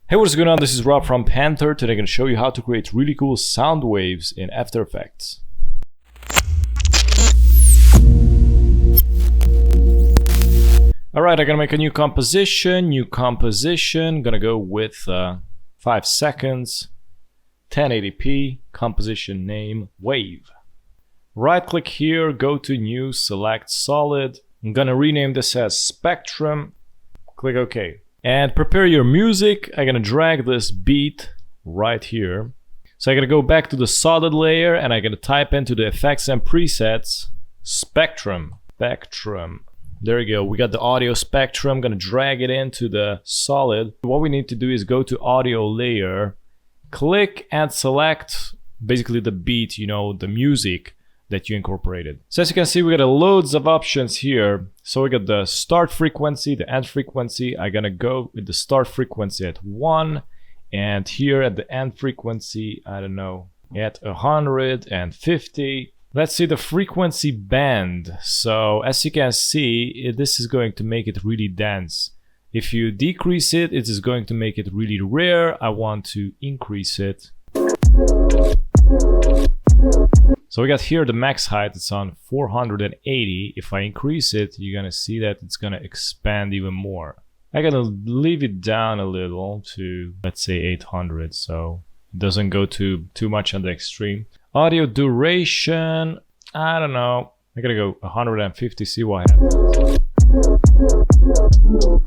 Hey, what's going on? This is Rob from Panther. Today I'm going to show you how to create really cool sound waves in After Effects. Alright, I'm going to make a new composition. Gonna go with 5 seconds, 1080p, composition name, wave. Right click here, go to new, select solid. I'm gonna rename this as spectrum. Click OK. And prepare your music. I'm gonna drag this beat right here. So I'm gonna go back to the solid layer and I'm gonna type into the effects and presets spectrum. There you go. We got the audio spectrum. I'm gonna drag it into the solid. What we need to do is go to audio layer, click and select basically the beat, the music that you incorporated. So as you can see, we got loads of options here. So we got the start frequency, the end frequency. I'm gonna go with the start frequency at 1, and here at the end frequency, I don't know, at 150. Let's see the frequency band. So as you can see, this is going to make it really dense. If you decrease it, it is going to make it really rare. I want to increase it. So we got here the max height, it's on 480. If I increase it, you're gonna see that it's gonna expand even more. I gotta leave it down a little to, let's say, 800, so it doesn't go too much on the extreme. Audio duration, I don't know. I gotta go 150, see what happens.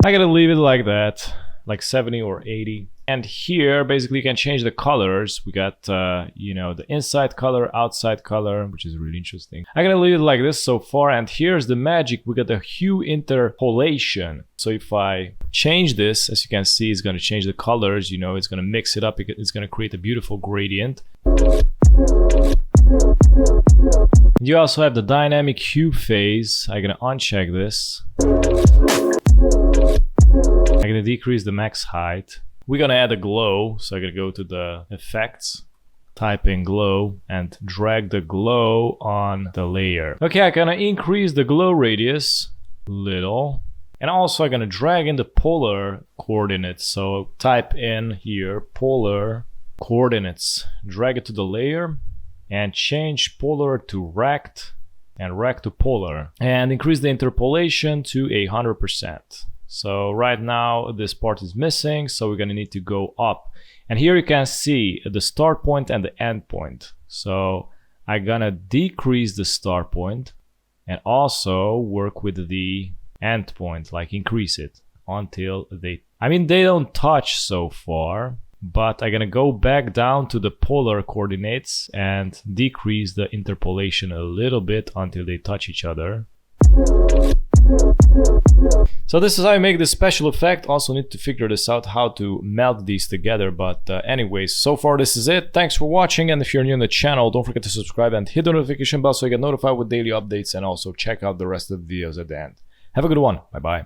I gotta leave it like that, like 70 or 80. And here, basically, you can change the colors. We got, the inside color, outside color, which is really interesting. I'm gonna leave it like this so far. And here's the magic. We got the hue interpolation. So if I change this, as you can see, it's gonna change the colors. It's gonna mix it up. It's gonna create a beautiful gradient. You also have the dynamic hue phase. I'm gonna uncheck this. I'm gonna decrease the max height. We're gonna add a glow, so I'm gonna go to the effects, type in glow, and drag the glow on the layer. Okay, I'm gonna increase the glow radius a little, and also I'm gonna drag in the polar coordinates. So type in here polar coordinates, drag it to the layer, and change polar to rect and rect to polar, and increase the interpolation to 100%. So right now this part is missing, so we're gonna need to go up. And here you can see the start point and the end point. So I'm gonna decrease the start point and also work with the end point, like increase it until they don't touch so far, but I'm gonna go back down to the polar coordinates and decrease the interpolation a little bit until they touch each other. So this is how I make this special effect. Also need to figure this out, how to melt these together. But anyways, so far this is it. Thanks for watching, and if you're new on the channel, don't forget to subscribe and hit the notification bell so you get notified with daily updates, and also check out the rest of the videos at the end. Have a good one. Bye bye.